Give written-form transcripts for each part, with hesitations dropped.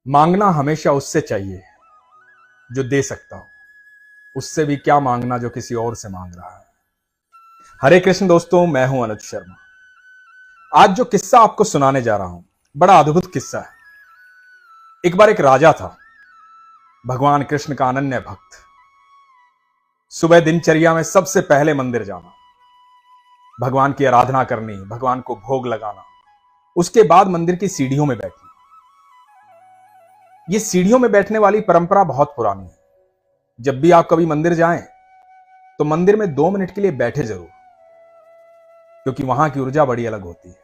मांगना हमेशा उससे चाहिए जो दे सकता हो, उससे भी क्या मांगना जो किसी और से मांग रहा है। हरे कृष्ण दोस्तों, मैं हूं अनुज शर्मा। आज जो किस्सा आपको सुनाने जा रहा हूं, बड़ा अद्भुत किस्सा है। एक बार एक राजा था, भगवान कृष्ण का अनन्य भक्त। सुबह दिनचर्या में सबसे पहले मंदिर जाना, भगवान की आराधना करनी, भगवान को भोग लगाना, उसके बाद मंदिर की सीढ़ियों में बैठना। ये सीढ़ियों में बैठने वाली परंपरा बहुत पुरानी है। जब भी आप कभी मंदिर जाएं तो मंदिर में 2 मिनट के लिए बैठे जरूर, क्योंकि वहां की ऊर्जा बड़ी अलग होती है।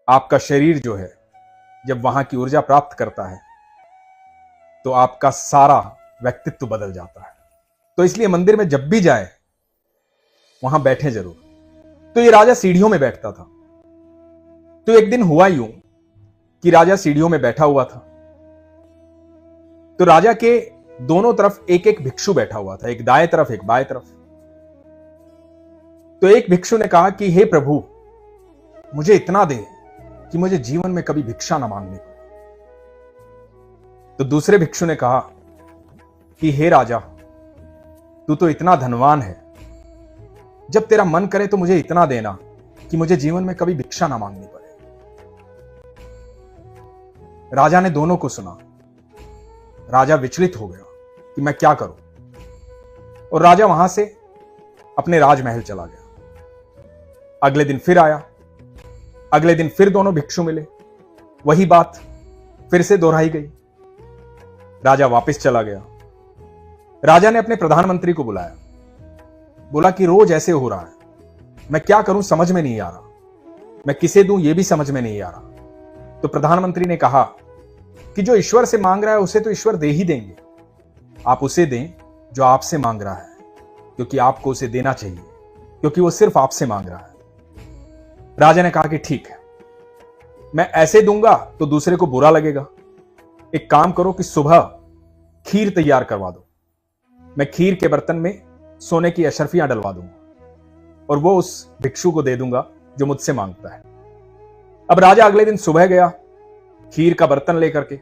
आपका शरीर जो है, जब वहां की ऊर्जा प्राप्त करता है तो आपका सारा व्यक्तित्व बदल जाता है। तो इसलिए मंदिर में जब भी जाए वहां बैठे जरूर। तो ये राजा सीढ़ियों में बैठता था। तो एक दिन हुआ यूं कि राजा सीढ़ियों में बैठा हुआ था। तो राजा के दोनों तरफ एक एक भिक्षु बैठा हुआ था, एक दाएं तरफ एक बाएं तरफ। तो एक भिक्षु ने कहा कि हे प्रभु, मुझे इतना दे कि मुझे जीवन में कभी भिक्षा ना मांगनी पड़े। तो दूसरे भिक्षु ने कहा कि हे राजा, तू तो इतना धनवान है, जब तेरा मन करे तो मुझे इतना देना कि मुझे जीवन में कभी भिक्षा ना मांगनी पड़े। राजा ने दोनों को सुना। राजा विचलित हो गया कि मैं क्या करूं, और राजा वहां से अपने राजमहल चला गया। अगले दिन फिर आया, अगले दिन फिर दोनों भिक्षु मिले, वही बात फिर से दोहराई गई। राजा वापस चला गया। राजा ने अपने प्रधानमंत्री को बुलाया, बोला कि रोज ऐसे हो रहा है, मैं क्या करूं समझ में नहीं आ रहा, मैं किसे दूं यह भी समझ में नहीं आ रहा। तो प्रधानमंत्री ने कहा कि जो ईश्वर से मांग रहा है उसे तो ईश्वर दे ही देंगे, आप उसे दें जो आपसे मांग रहा है, क्योंकि आपको उसे देना चाहिए, क्योंकि वो सिर्फ आपसे मांग रहा है। राजा ने कहा कि ठीक है, मैं ऐसे दूंगा तो दूसरे को बुरा लगेगा। एक काम करो कि सुबह खीर तैयार करवा दो, मैं खीर के बर्तन में सोने की अशर्फियां डलवा दूंगा और वो उस भिक्षु को दे दूंगा जो मुझसे मांगता है। अब राजा अगले दिन सुबह गया खीर का बर्तन लेकर के।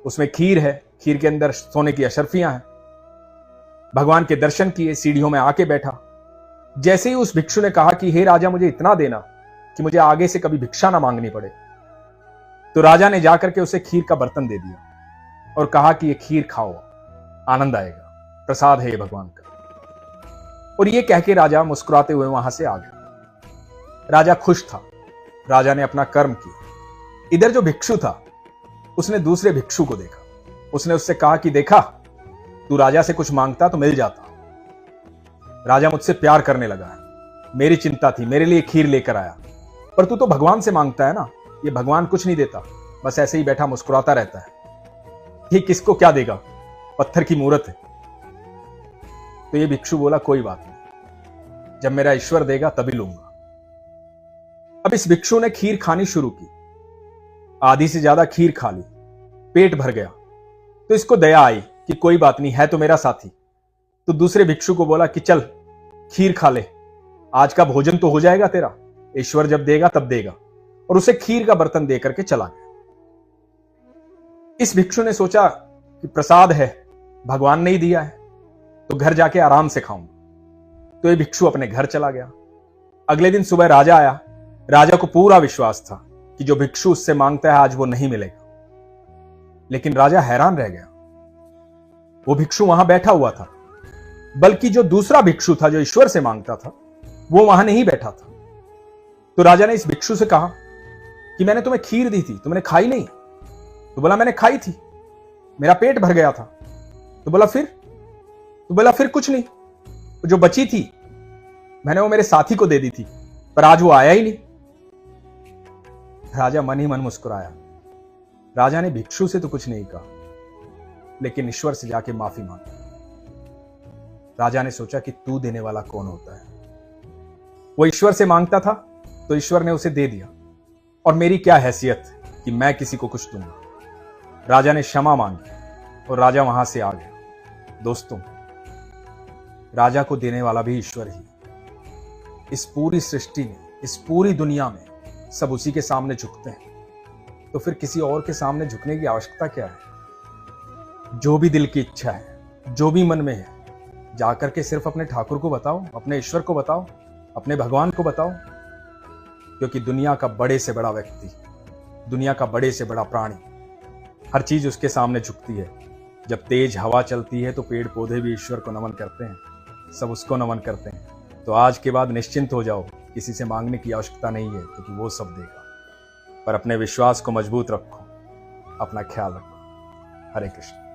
उसमें खीर है, खीर के अंदर सोने की अशर्फियां हैं। भगवान के दर्शन किए, सीढ़ियों में आके बैठा। जैसे ही उस भिक्षु ने कहा कि हे राजा, मुझे इतना देना कि मुझे आगे से कभी भिक्षा ना मांगनी पड़े, तो राजा ने जाकर के उसे खीर का बर्तन दे दिया और कहा कि ये खीर खाओ, आनंद आएगा, प्रसाद है ये भगवान का। और ये कह के राजा मुस्कुराते हुए वहां से आ गया। राजा खुश था, राजा ने अपना कर्म किया। इधर जो भिक्षु था उसने दूसरे भिक्षु को देखा, उसने उससे कहा कि देखा, तू राजा से कुछ मांगता तो मिल जाता, राजा मुझसे प्यार करने लगा है, मेरी चिंता थी, मेरे लिए खीर लेकर आया, पर तू तो भगवान से मांगता है ना, ये भगवान कुछ नहीं देता, बस ऐसे ही बैठा मुस्कुराता रहता है, ये किसको क्या देगा, पत्थर की मूर्त है। तो ये भिक्षु बोला कोई बात नहीं, जब मेरा ईश्वर देगा तभी लूंगा। अब इस भिक्षु ने खीर खानी शुरू की, आधी से ज्यादा खीर खा ली, पेट भर गया। तो इसको दया आई कि कोई बात नहीं, है तो मेरा साथी। तो दूसरे भिक्षु को बोला कि चल खीर खा ले, आज का भोजन तो हो जाएगा तेरा, ईश्वर जब देगा तब देगा। और उसे खीर का बर्तन दे करके चला गया। इस भिक्षु ने सोचा कि प्रसाद है, भगवान ने ही दिया है, तो घर जाके आराम से खाऊंगा। तो ये भिक्षु अपने घर चला गया। अगले दिन सुबह राजा आया। राजा को पूरा विश्वास था कि जो भिक्षु उससे मांगता है आज वो नहीं मिलेगा। लेकिन राजा हैरान रह गया, वो भिक्षु वहां बैठा हुआ था, बल्कि जो दूसरा भिक्षु था जो ईश्वर से मांगता था वो वहां नहीं बैठा था। तो राजा ने इस भिक्षु से कहा कि मैंने तुम्हें खीर दी थी, तुमने खाई नहीं? तो बोला मैंने खाई थी, मेरा पेट भर गया था। तो बोला फिर? तो बोला फिर कुछ नहीं, जो बची थी मैंने वो मेरे साथी को दे दी थी, पर आज वो आया ही नहीं। राजा मन ही मन मुस्कुराया। राजा ने भिक्षु से तो कुछ नहीं कहा, लेकिन ईश्वर से जाके माफी मांगी। राजा ने सोचा कि तू देने वाला कौन होता है? वो ईश्वर से मांगता था तो ईश्वर ने उसे दे दिया, और मेरी क्या हैसियत कि मैं किसी को कुछ दूंगा। राजा ने क्षमा मांगी और राजा वहां से आ गया। दोस्तों, राजा को देने वाला भी ईश्वर ही। इस पूरी सृष्टि में, इस पूरी दुनिया में सब उसी के सामने झुकते हैं। तो फिर किसी और के सामने झुकने की आवश्यकता क्या है? जो भी दिल की इच्छा है, जो भी मन में है, जाकर के सिर्फ अपने ठाकुर को बताओ, अपने ईश्वर को बताओ, अपने भगवान को बताओ। क्योंकि दुनिया का बड़े से बड़ा व्यक्ति, दुनिया का बड़े से बड़ा प्राणी, हर चीज उसके सामने झुकती है। जब तेज हवा चलती है तो पेड़ पौधे भी ईश्वर को नमन करते हैं, सब उसको नमन करते हैं। तो आज के बाद निश्चिंत हो जाओ, किसी से मांगने की आवश्यकता नहीं है, क्योंकि वो सब देगा। पर अपने विश्वास को मजबूत रखो, अपना ख्याल रखो। हरे कृष्ण।